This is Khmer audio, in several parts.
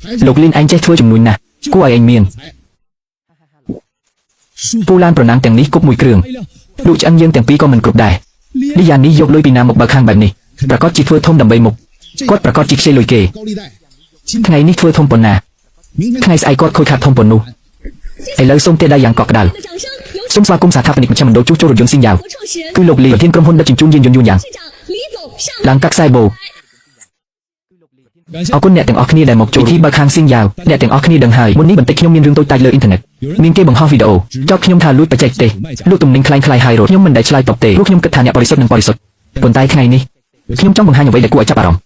Lục Liên anh chết thưa chùm núi nè, cô ai anh miền. Vu Lan pro nàng tiếng ní cúp mùi cường, lụi ăn dương tiếng pí con mình cục đài. Lý giàn ní dọc lôi pì nam một bậc hàng bài này, bà có chỉ phơi thôm đầm bầy mục, cốt bà có chỉ xây lôi kề. Ngày ní phơi thôm bồn nà, ngày ai cốt khôi khát thôm bồn nu. Ai lỡ sông tê đai dạng cọt đào. Sông xoa cung xả tháp nịch một trăm mình đấu chú cho rồi dưỡng sinh giàu. Cứ Lục Liên thiên công hôn đã chỉnh chung duyên duyên dạng. Làng các sai bồ. Ở con nẹt tiếng Orkney đại một chỗ thi bậc hàng sinh giàu, nẹt tiếng Orkney đằng hài muốn ní bẩn tịch nhung miên rương tôi tài lơ internet. Miên kê bằng ho video, cho nhung thà lút bạch chạy tê, lút tùng ninh khai khai hai rồi nhung mình đại slide tập tê, lúc nhung cất thà nhẹ body shot nâng body shot. Bồn tay ngày ní, nhung trong bằng hai nhà vậy để cô ấy chấp bảo.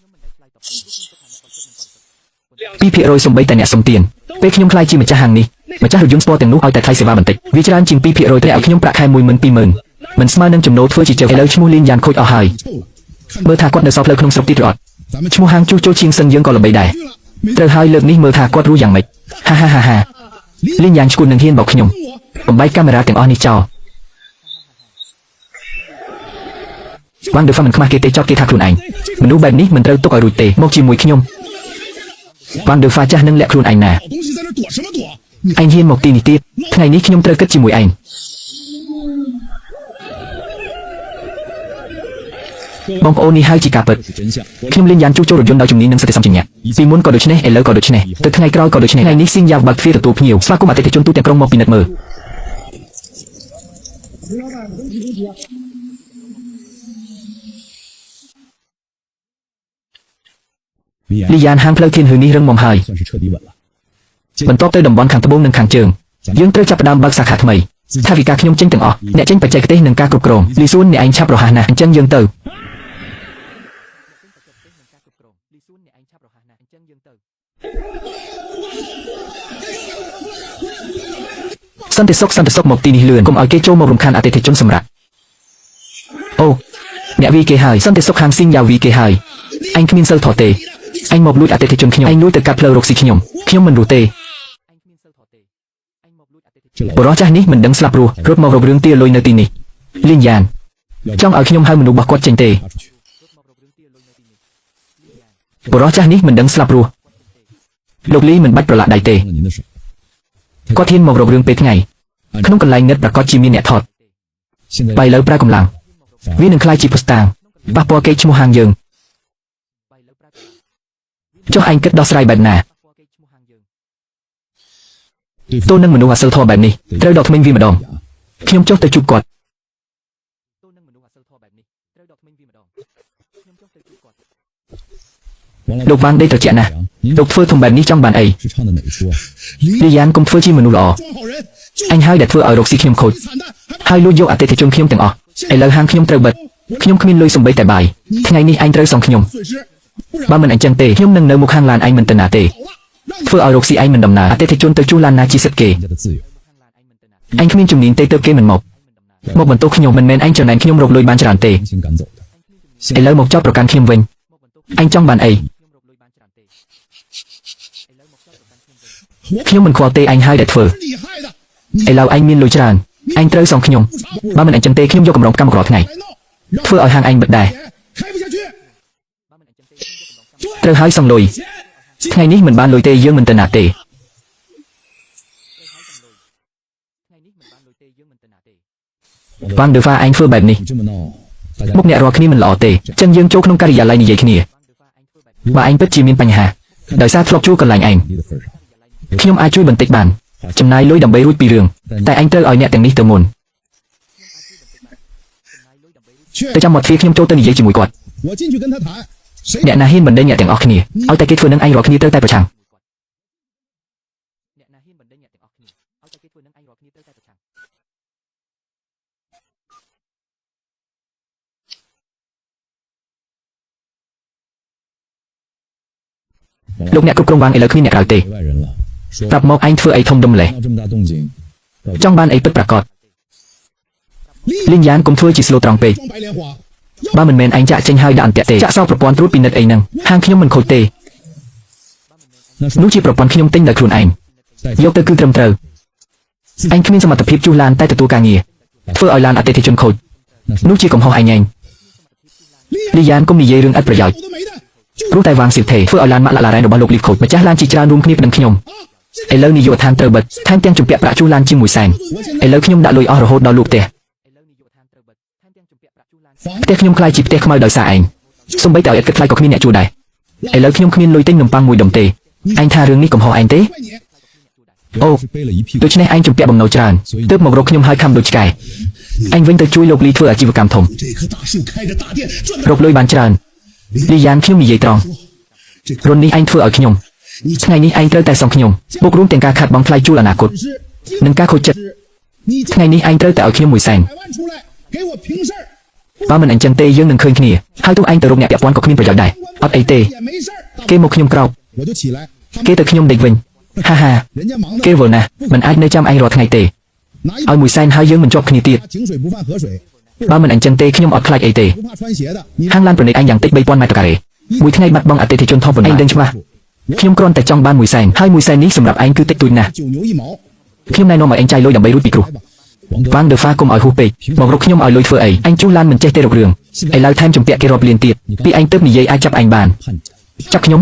Pi rồi sùng bấy tại nẹt sùng tiền, bê nhung khai chi mà cha hàng ní, mà cha được dùng sport tiếng nút ao tại thay sẽ ba bẩn tịch. Vì cha ăn chìm pi rồi tại nhung bạc hai mùi mình pi mừng, mình smart nâng chùm nốt phơi chỉ chờ lỡ chmu liên dàn khôi ở hài. Mơ thà quạt nợ sọp lơ không sọp tít rọt. Chmu hàng chu cho chiên sân dương còn là bầy đài. Từ hai lượng ní mơ thà quạt ru dạng mệt. Ha ha ha ha. Liên dàn chun nâng hiên bọc nhung. Bấm bay camera tiếng on đi cho. Quang được pha mình không kê tê cho kê thạc luôn ảnh. Mình đu bèn ní mình râu tốc ở rùi tê một chi mùi nhung. Quang được pha cha nâng lẹ luôn ảnh nè. Anh hiên một tì nì tiết. Ngày ní nhung trơ cất chi mùi ảnh. Bông ô ni hai chỉ cả bật. Khi liên dàn chú cho rồi dồn đào chùm ní nâng sẽ xong chừng nhạc. Vì muốn có được chứ này, lỡ có được chứ này. Từ ngày coi có được chứ này. Ngày ní xin giàu bạc phía từ tụp nhiều. Sao cũng mà tê chôn tu tiền công một pinat mờ. Lý dàn hang phơi thiên hư ní răng mồm hài. Mình top tới đồng bón khang tơ bông nâng khang trường. Dương tới chập đam bạc sạc hạt mày. Thay vì các nhung tranh từng ọ, nè tranh phải chạy cái tê nâng ca cục cồn. Lý xuân nè anh chắp rồi hà nè chân dương từ. Săn tê sốc một tì nì lườn cùng ở cây châu màu rồng khan à tê tê chôn sầm rạc. Ô, nè vi kê hài săn tê sốc hàng sinh giàu vi kê hài. Anh khmin sơ thọ tê. Anh một lùi à tê tê chôn khnyom. Anh lùi từ cặp lơ rục xì khnyom. Khnyom mình rù tê. Bộ đó cha ní mình đứng slap rùa, rốt màu rồng rương tia lôi nơi tì nì. Liên dàn. Trong ở khnyom hai mình đục bạc quạt chênh tê. Bộ đó cha ní mình đứng slap rùa. Lục Lý mình bắt rồi lại đại tê. Có thiên màu rồng rương pê ngày. Không cần lại ngất là có chim miên nhẹ thọt. Bài lỡ pra cùng làng. Vì nâng khai chi postang. Bác bò cây chmu hàng dường. Cho anh kết đo srai bệnh nà. Tôi nâng mình đu hòa sơ thọ bệnh này. Trêu đọc minh vi mà đòn. Khi ông chốt tới chụp quạt. Lục vang đây trở trẻ nà. Lục phơ thùng bệnh ní trong bàn ấy. Lý gián cũng phơ chi mình đu lọ. Anh hai đặt phơ ở độc xì khiêm khôi. Hai lui vô à tê thì chung khiêm từng ọ. Ấy lỡ hang khiêm trêu bật. Khiêm khmin lui sùng bấy tại bài. Thế ngày ní anh trêu xong khiêm. Ba mình anh chân tê. Khiêm nâng nở một hang làn anh mình tên à tê. Phơ ở độc xì anh mình đầm nà à tê thì chôn tới chu lan na chi sất kề. Anh khmin chùm nín tê tơ kê mình một. Một mình tô khiêm mình men anh trở nên khiêm rộp lôi ban tràn tê. Ấy lỡ một chóp rồi can khiêm vinh. Anh trong bàn ấy. Khiêm mình khoa tê anh hai đặt phở. Ấy lâu anh miên lùi tràn. Anh trêu xong khiêm. Ba mình anh chân tê khiêm vô cầm rộng cam một lọt ngày. Phở ở hang anh bật đài. Trêu hai xong lùi. Ngày ní mình ban lùi tê dương mình tên à tê. Vang được pha anh phơ bẹp nì. Mốc nhẹ rồi khi mình lọ tê. Chân dương chốt nông cari giả lại như vậy kia. Và anh bất chi miên bành hà. Đợi sát flop chú còn lành ảnh. Khi ông ai chui bẩn tịch bản. Chầm nay lối đầm bấy rút pi rường. Tại anh tơ ở nhẹ tiếng ní tơ mồn. Tới trong một phía khi ông châu tơ như vậy chỉ mùi quạt. Nhẹ nà hiên bẩn đây nhẹ tiếng ọc kia. Ở tay kết phơ nâng anh rồi kia tơ tay vào chẳng. Lúc nhẹ cục công vang ấy là khi nhẹ cào tê. Tập một anh phơ ấy thông đông lệ. Trong ban ấy bất bạc cọt. Linh gián cũng phơ chỉ slow tròn pê. Ba mình men anh chạ tranh hai đạn tệ tê. Chạ sau propon trút pin ấy nâng. Hang khi mình khôi tê. Nú chỉ propon khi tinh đã khuôn ảnh. Dốc tơ cư trầm trờ. Anh khi mình xem mặt tập hiệp chu lan tay từ tua ca nghìa. Phơ ở lan à tê thì chân khôi. Nú chỉ cộng hò ai nhanh. Linh gián cũng bị dây rương ắtប្រយោជន៍ ព្រោះតែវ៉ាងសៀវថេធ្វើឲ្យឡានម៉ាក់ឡារ៉ែនរបស់លោកលីវខូចម្ចាស់ឡានជាច្រើនរួមគ្នានឹងខ្ញុំឥឡូវនាយកដ្ឋានត្រូវបិទថែមទាំងជំពាក់ប្រាក់ជួលឡានជាមួយសែនឥឡូវខ្ញុំដាក់លុយអស់រហូតដល់លោកផ្ទះផ្ទះខ្ញុំខ្លាចជាផ្ទះខ្មៅដោយសារឯងសូម្បីតែឲ្យឥតគិតថ្លៃក៏គ្មានអ្នកជួលដែរឥឡូវខ្ញុំគ្មានលុយទិញនំប៉័ងមួយដុំទេឯងថារឿងនេះកំហុសឯងទេអូដូច្នេះឯងជំពាក់បំណុលច្រើនទើបមករកខ្ញុំហើយខំដូចឆ្កែឯងវិញទៅជួយលោកលីធ្វើអាជីវកម្មធំរកលុយបានច្រើនលីយ៉ានខ្ញុំនិយាយត្រង់រុននេះឯងធ្វើឲ្យខ្ញុំថ្ងៃនេះឯងត្រូវតែសងខ្ញុំបូករួមទាំងការខាត់បង់ថ្លៃជួលអនាគតនិងការខូចចិត្តថ្ងៃនេះឯងត្រូវតែឲ្យខ្ញុំមួយសែនបើមិនអញ្ចឹងទេយើងនឹងឃើញគ្នាហើយទោះឯងទៅរកអ្នកពាក់ព័ន្ធក៏គ្មានប្រយោជន៍ដែរអត់អីទេគេមកខ្ញុំក្រោបគេទៅខ្ញុំដេកវិញហាហាគេវល់ណាស់មិនអាចនៅចាំឯងរាល់ថ្ងៃទេឲ្យមួយសែនហើយយើងមិនជាប់គ្នាទៀតបើមិនអញ្ចឹងទេខ្ញុំអត់ខ្លាចអីទេហាងឡានប្រណីតឯងយ៉ាងតិច 3000 ម៉ែត្រការ៉េមួយថ្ងៃបាត់បង់អតិថិជនថប់ប៉ុណ្ណាឯងដឹងច្បាស់ខ្ញុំគ្រាន់តែចង់បានមួយសែនហើយមួយសែននេះសម្រាប់ឯងគឺតិចតួចណាស់ខ្ញុំណែនាំឲ្យឯងចាយលុយដើម្បីរួចពីគ្រោះវ៉ាងដឺហ្វាកុំឲ្យហួសពេកមករកខ្ញុំឲ្យលុយធ្វើអីឯងជួលឡានមិនចេះទេរករឿងឥឡូវថែមជំពាក់គេរាប់លានទៀតពីឯងទៅនិយាយអាចចាប់ឯងបានចាប់ខ្ញុំ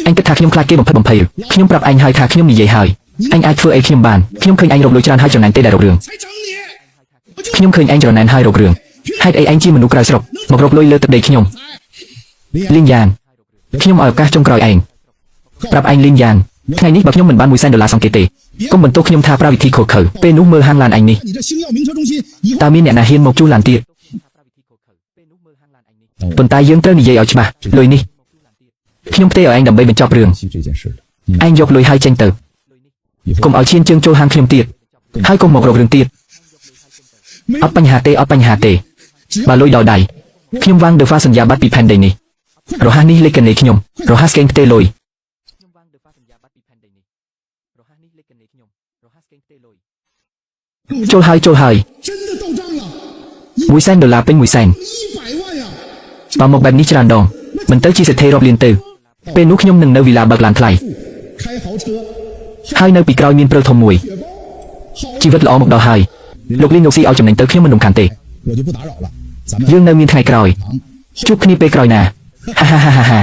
ឯងគិតថាខ្ញុំខ្លាចគេបំផិតបំភ័យខ្ញុំប្រាប់ឯងហើយថាខ្ញុំនិយាយហើយឯងអាចធ្វើអីខ្ញុំបានខ្ញុំឃើញឯងរកលុយច្រើនហើយចំណែនទេដែលរករឿងខ្ញុំឃើញឯងចំណែនហើយរករឿងហេតុអីឯងជាមនុស្សក្រៅស្រុកមករកលុយលើទឹកដីខ្ញុំលីងយ៉ានខ្ញុំឲ្យឱកាសចុងក្រោយឯងប្រាប់ឯងលីងយ៉ានថ្ងៃនេះបើខ្ញុំមិនបាន1សែនដុល្លារសងគេទេកុំបន្ទោសខ្ញុំថាប្រើវិធីខុសខើពេលនោះមើលហាងឡានឯងនេះតើមានអ្នកណាហ៊ានមកជួលឡានទៀតប៉ុន្តែយើងត្រូវនិយាយឲ្យច្បាស់លុយនេះខ្ញុំផ្ទេរឲ្យឯងដើម្បីបញ្ចប់រឿងឯងយកលុយហើយចេញទៅកុំឲ្យឈានជើងចូលហាងខ្ញុំទៀតហើយកុំមករករឿងទៀតអត់បញ្ហាទេអត់បញ្ហាទេបើលុយដល់ដៃខ្ញុំវ៉ាងដឺហ្វាសន្យាបាត់ពីផែនដីនេះរហ័សនេះលេខកណេខ្ញុំរហ័សស្កេងផ្ទេរលុយចូលហើយ1សែនដុល្លារពេញ1សែនបើមកបែបនេះច្រើនដងមិនទៅជាសេដ្ឋីរាប់លានទៅពេលនោះខ្ញុំនឹងនៅវីឡាបើកឡានថ្លៃហើយនៅពីក្រោយមានព្រើធំមួយជីវិតល្អមកដល់ហើយលោកលីងយកស៊ីឲ្យចំណេញទៅខ្ញុំមិនរំខានទេយើងនៅមានថ្ងៃក្រោយជួបគ្នាពេលក្រោយណាហាហាហាហា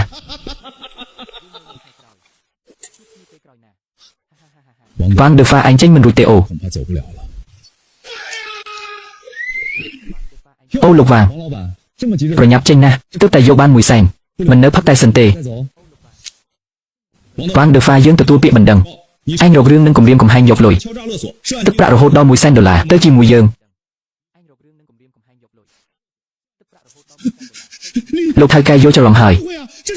វ៉ាងដឺហ្វាអញចេញមិនរួចទេអូលោកវ៉ាងប្រញាប់ចេញណាទើបតែយកបាន1សែនមិននៅផឹកតែសិនទេវ៉ាងដឺហ្វាយើងទទួលពាក្យមិនដឹងឯងរករឿងនឹងគំរាមកំហែងយកលុយទឹកប្រាក់រហូតដល់1សែនដុល្លារទៅជាមួយយើងលោកថៅកែយកច្រឡំហើយ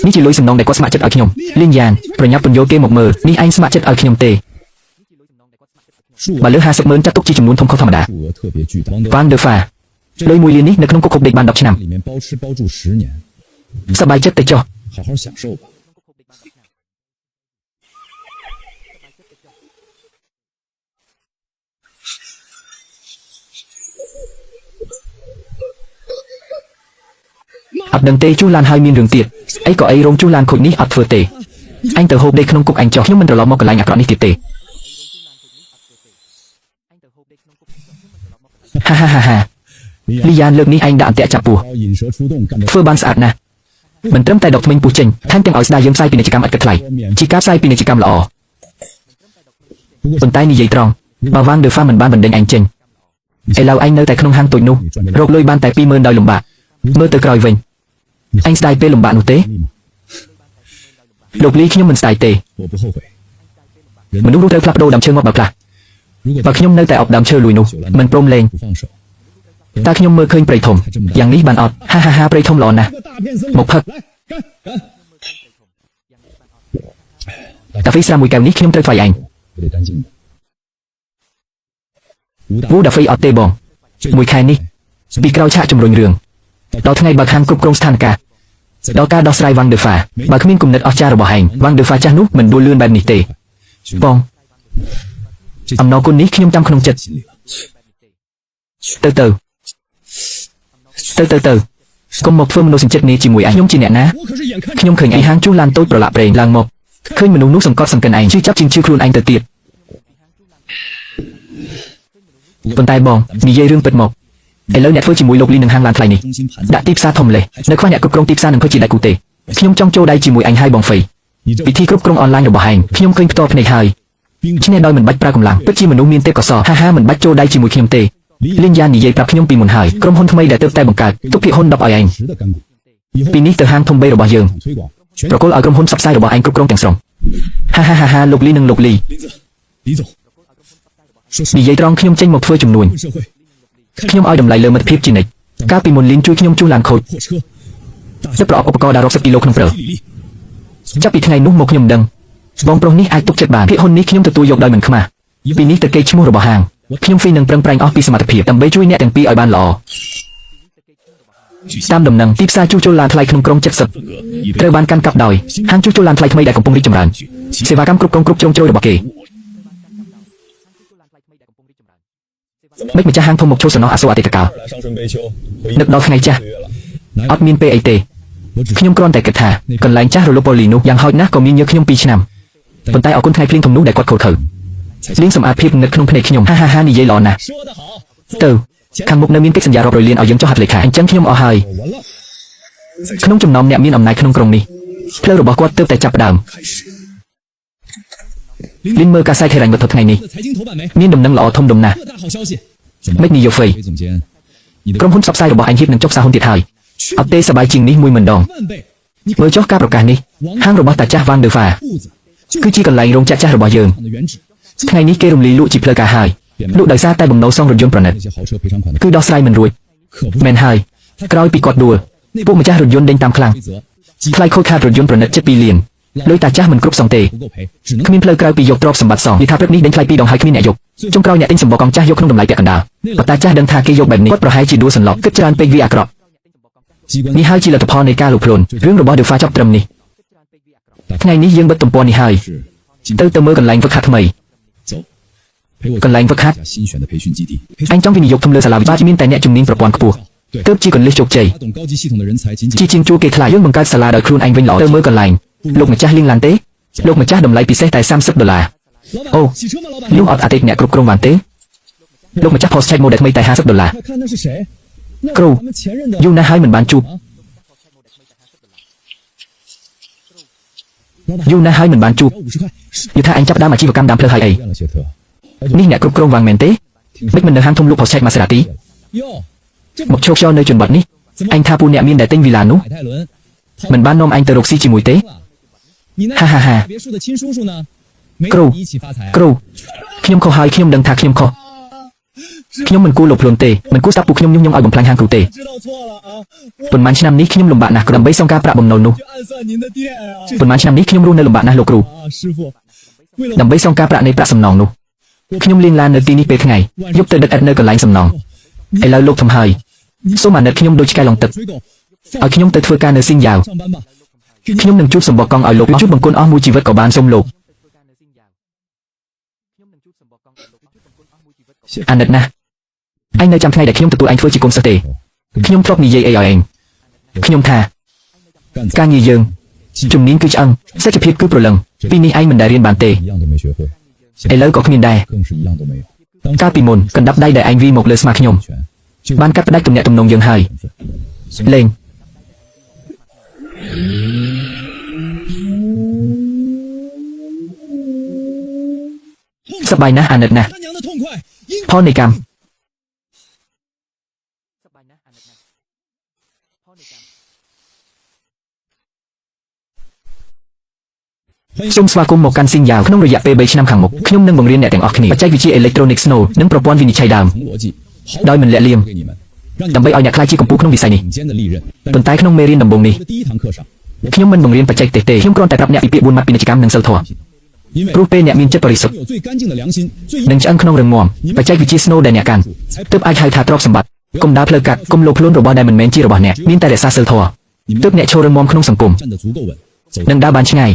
នេះជាលុយសំណងដែលគាត់ស្ម័គ្រចិត្តឲ្យខ្ញុំលីងយ៉ានប្រញាប់ពន្យល់គេមកមើលនេះឯងស្ម័គ្រចិត្តឲ្យខ្ញុំទេបើលើ50,000ចាត់ទុកជាចំនួនធំខុសធម្មតាវ៉ាងដឺហ្វាលុយ1លាននេះនៅក្នុងគុកខុបដេកបាន10ឆ្នាំសប្បាយចិត្តទៅចុះអត់ដឹងទេជួសឡានហើយមានរឿងទៀតអីក៏អីរោងជួសឡានខូចនេះអត់ធ្វើទេអញទៅហូបដេកក្នុងគុកអញចុះខ្ញុំមិនត្រឡប់មកកន្លែងអាក្រក់នេះទៀតទេហាហាហាហាលីយ៉ានលើកនេះឯងដាក់អន្ទាក់ចាប់ពស់ធ្វើបានស្អាតណាស់មិនត្រឹមតែដកធ្មេញពុះចេញថែមទាំងឲ្យស្ដាយយើងផ្សាយពាណិជ្ជកម្មឥតគិតថ្លៃជាការផ្សាយពាណិជ្ជកម្មល្អប៉ុន្តែនិយាយត្រង់បើវ៉ាងដឺហ្វាមិនបានបណ្ដេញឯងចេញឥឡូវឯងនៅតែក្នុងហាងតូចនោះរកលុយបានតែ20000ដោយលំបាកមើលទៅក្រោយវិញឯងស្ដាយពេលលំបាកនោះទេលោកលីខ្ញុំមិនស្ដាយទេមនុស្សនោះត្រូវផ្លាស់ប្ដូរដើមឈើមកបើខ្លះបើខ្ញុំនៅតែអបដើមឈើលួយនោះមិនព្រមលេងតើខ្ញុំមើលឃើញព្រៃធំយ៉ាងនេះបានអត់ហាហាហាព្រៃធំល្អណាស់មកផឹកកាហ្វេស្រាមួយកែវនេះខ្ញុំត្រូវថ្លៃឯងវូដាហ្វេអត់ទេបងមួយខែនេះពីក្រោយឆាកជំរុញរឿងដល់ថ្ងៃបើកហាងគ្រប់គ្រងស្ថានភាពដល់ការដោះស្រាយវ៉ាងដឺហ្វាបើគ្មានគំនិតអស្ចារ្យរបស់ឯងវ៉ាងដឺហ្វាចាស់នោះមិនដួលលឿនបែបនេះទេបងអំណរគុណនេះខ្ញុំចាំក្នុងចិត្តទៅកុំមកធ្វើមនោសញ្ចិតនេះជាមួយឯងខ្ញុំជាអ្នកណាខ្ញុំឃើញឯងហាងជួសឡានតូចប្រឡាក់ប្រេងឡើងមកឃើញមនុស្សនោះសង្កត់សង្កិនឯងជឿចាប់ជាងជឿខ្លួនឯងទៅទៀតប៉ុន្តែបងនិយាយរឿងពិតមកឥឡូវអ្នកធ្វើជាមួយលោកលីនឹងហាងឡានថ្លៃនេះដាក់ទីផ្សារធំលេនៅខ្វះអ្នកគ្រប់គ្រងទីផ្សារនឹងធ្វើជាដៃគូទេ ខ្ញុំចង់ចូលដៃជាមួយអញហើយបងហ្វៃពិធីគ្រប់គ្រងអនឡាញរបស់ឯងខ្ញុំឃើញផ្ទាល់ភ្នែកហើយឆ្នេះដោយមិនបាច់ប្រើកម្លាំងពិតជាមនុស្សមានទេពកោសល្យហាមិនបាច់ចូលដៃជាមួយខ្ញុំទេលីនយ៉ានិយាយប្រាប់ខ្ញុំពីមុនហើយក្រុមហ៊ុនថ្មីដែលទើបតែបង្កើតទុកភាគហ៊ុន10ឲ្យឯងពីនេះទៅហាងធំ3របស់យើងប្រគល់ឲ្យក្រុមហ៊ុនផ្សព្វផ្សាយរបស់ឯងគ្រប់គ្រងទាំងស្រុងហាលោកលីនិងលោកលីនិយាយត្រង់ខ្ញុំចេញមកធ្វើជំនួញខ្ញុំឲ្យតម្លៃលើមិត្តភាពជានិច្ចកាលពីមុនលីនជួយខ្ញុំជួសឡានខូចទៅប្រអប់ឧបករណ៍ដល់60គីឡូក្នុងព្រឹកចាប់ពីថ្ងៃនោះមកខ្ញុំដឹងបងប្រុសនេះអាចទុកចិត្តបានភាគហ៊ុននេះខ្ញុំទទួលយកដោយមិនខ្មាស់ពីនេះទៅកេរ្តិ៍ឈ្មោះរបស់ហាងខ្ញុំហ្វីនឹងប្រឹងប្រែងអស់ពីសមត្ថភាពដើម្បីជួយអ្នកទាំងពីរឲ្យបានល្អតាមដំណឹងទីផ្សារជួសជុលឡានថ្លៃក្នុងក្រុង70ត្រូវបានកាន់កាប់ដោយហាងជួសជុលឡានថ្លៃថ្មីដែលកំពុងរីកចម្រើនសេវាកម្មគ្រប់គ្រងគ្រប់ជ្រុងជ្រោយរបស់គេមិនម្ចាស់ហាងធំមកចូលសំណោះអាសូរអតីតកាលនឹកដល់ថ្ងៃចាស់អត់មានពេលអីទេខ្ញុំគ្រាន់តែគិតថាកន្លែងចាស់រលុបប៉ូលីនោះយ៉ាងហោចណាស់ក៏មានញើសខ្ញុំ2ឆ្នាំប៉ុន្តែអរគុណថ្ងៃភ្លៀងធំនោះដែលគាត់ខូចខើលៀងសម្អាតភាពងឹតក្នុងភ្នែកខ្ញុំហានិយាយល្អណាស់ទៅខាងមុខនៅមានកិច្ចសន្យារាប់រយលានឲ្យយើងចុះហត្ថលេខាអញ្ចឹងខ្ញុំអស់ហើយក្នុងចំណោមអ្នកមានអំណាចក្នុងក្រុងនេះផ្លូវរបស់គាត់ទើបតែចាប់ផ្ដើមលីនមើលការផ្សាយហិរញ្ញវត្ថុថ្ងៃនេះមានដំណឹងល្អធំដុំណាស់មិននិយោហ្វៃក្រុមហ៊ុនផ្សព្វផ្សាយរបស់អញហៀបនឹងចុះផ្សាយហ៊ុនទៀតហើយអត់ទេសប្បាយជាងនេះមួយម្ដងមើលចុះការប្រកាសនេះហាងរបស់តាចាស់វ៉ាន់ដឺហ្វាគឺជាកន្លែងរោងចក្រចាស់របស់យើងថ្ងៃនេះគេរំលាយលក់ជាផ្លូវការហើយលក់ដោយសារតែបំណុលសងរថយន្តប្រណិតគឺដោះស្រាយមិនរួចមែនហើយក្រោយពីគាត់ដួលពួកម្ចាស់រថយន្តដេញតាមខ្លាំងថ្លៃខូចខាតរថយន្តប្រណិតជិត2លានលុយតាចាស់មិនគ្រប់សងទេគ្មានផ្លូវក្រៅពីយកទ្រព្យសម្បត្តិសងនិយាយថាព្រឹកនេះដេញថ្លៃ2ដងហើយគ្មានអ្នកយកចុងក្រោយអ្នកទិញសម្បកកង់ចាស់យកក្នុងតម្លៃពាក់កណ្ដាលបើតាចាស់ដឹងថាគេយកបែបនេះគាត់ប្រហែលជាដួលសន្លប់គិតច្រើនពេកវាអាក្រក់នេះហើយជាលទ្ធផលនៃការលុបខ្លួនរឿងរបស់ The Fa ចប់ត្រឹមនេះថ្ងៃនេះយើងបិទទំព័រនេះហើយទៅមើលកន្លែងវឹកហាត់ថ្មីកន្លែងវឹកហាត់អញចង់វិនិយោគធំលើសាលាវិទ្យាមានតែអ្នកជំនាញប្រព័ន្ធខ្ពស់ទើបជាកលិះជោគជ័យជាជាងជួគេខ្លាចយើងបង្កើតសាលាដោយខ្លួនឯងវិញល្អទៅមើលកន្លែងលោកម្ចាស់លីងឡានទេលោកម្ចាស់តម្លៃពិសេសតែ$30អូលោកអត់អតិថិជនអ្នកគ្រប់គ្រងបានទេលោកម្ចាស់ Porsche Model ថ្មីតែ$50គ្រូយូរណាស់ហើយមិនបានជួបយល់ថាអញចាប់ដើមអាជីវកម្មដើមផ្លូវហើយអីនេះអ្នកគ្រប់គ្រងវ៉ាងមែនទេមិននៅហាងធំលក់ Porsche Maserati មកឈោកចូលនៅជនបទនេះអញថាពូអ្នកមានដែលទិញវីឡានោះមិនបាននាំអញទៅរកស៊ីជាមួយទេហាគ្រូខ្ញុំខុសហើយខ្ញុំដឹងថាខ្ញុំខុសខ្ញុំមិនគួរលុបខ្លួនទេមិនគួរស្ដាប់ពួកខ្ញុំឲ្យបំផ្លាញហាងគ្រូទេប៉ុន្មានឆ្នាំនេះខ្ញុំលំបាកណាស់ដើម្បីសងការប្រាក់បំណុលនោះប៉ុន្មានឆ្នាំនេះខ្ញុំរស់នៅលំបាកណាស់លោកគ្រូដើម្បីសងការប្រាក់នៃប្រាក់សំណងនោះខ្ញុំលាងឡាននៅទីនេះពេលថ្ងៃយប់ទៅដិតឥតនៅកន្លែងសំណងឥឡូវលោកធំហើយសូមអាណិតខ្ញុំដូចឆ្កែឡុងទឹកឲ្យខ្ញុំទៅធ្វើការនៅស៊ីនយ៉ាវខ្ញុំនឹងជួបសម្បកកង់ឲ្យលោកជួបបង្គន់អស់មួយជីវិតក៏បានសូមលោកអាណិតណាស់អញនៅចាំថ្ងៃដែលខ្ញុំទទួលអញធ្វើជាកូនសិស្សទេខ្ញុំធ្លាប់និយាយអីឲ្យឯងខ្ញុំថាការងារយើងជំនាញគឺឆ្អឹងសេដ្ឋភាពគឺព្រលឹងពីនេះឯងមិនដែលរៀនបានទេឥឡូវក៏គ្មានដែរកាលពីមុនកណ្ដាប់ដៃដែលឯងវីមកលើស្មាខ្ញុំបានកាត់ផ្ដាច់ទំនាក់ទំនងយើងហើយលេងសប្បាយណាស់អាណិតណាស់ផលនៃកម្មសូមស្វាគមន៍មកកាន់ស៊ីនយ៉ាវក្នុងរយៈពេល3ឆ្នាំខាងមុខខ្ញុំនឹងបង្រៀនអ្នកទាំងអស់គ្នាបច្ចេកវិទ្យា Electronic Snow និងប្រព័ន្ធវិនិច្ឆ័យដើមដោយមិនលាក់លៀមដើម្បីឲ្យអ្នកក្លាយជាកម្ពុជាក្នុងវិស័យនេះប៉ុន្តែក្នុងមេរៀនដំបូងនេះខ្ញុំមិនបង្រៀនបច្ចេកទេសទេខ្ញុំគ្រាន់តែប្រាប់អ្នកពីពាក្យ4ម៉ាត់ពាណិជ្ជកម្មនិងសីលធម៌ព្រោះពេលអ្នកមានចិត្តបរិសុទ្ធនិងឆ្អឹងក្នុងរឹងមាំបច្ចេកវិទ្យា Snow ដែលអ្នកកាន់ទើបអាចហៅថាទ្រព្យសម្បត្តិកុំដើរផ្លូវកាត់កុំលោភលន់របស់ដែលមិនមែនជារបស់អ្នកមានតែរក្សាសីលធម៌ទើបអ្នកឈររឹងមាំក្នុងសង្គមនិងដើរបានឆ្ងាយ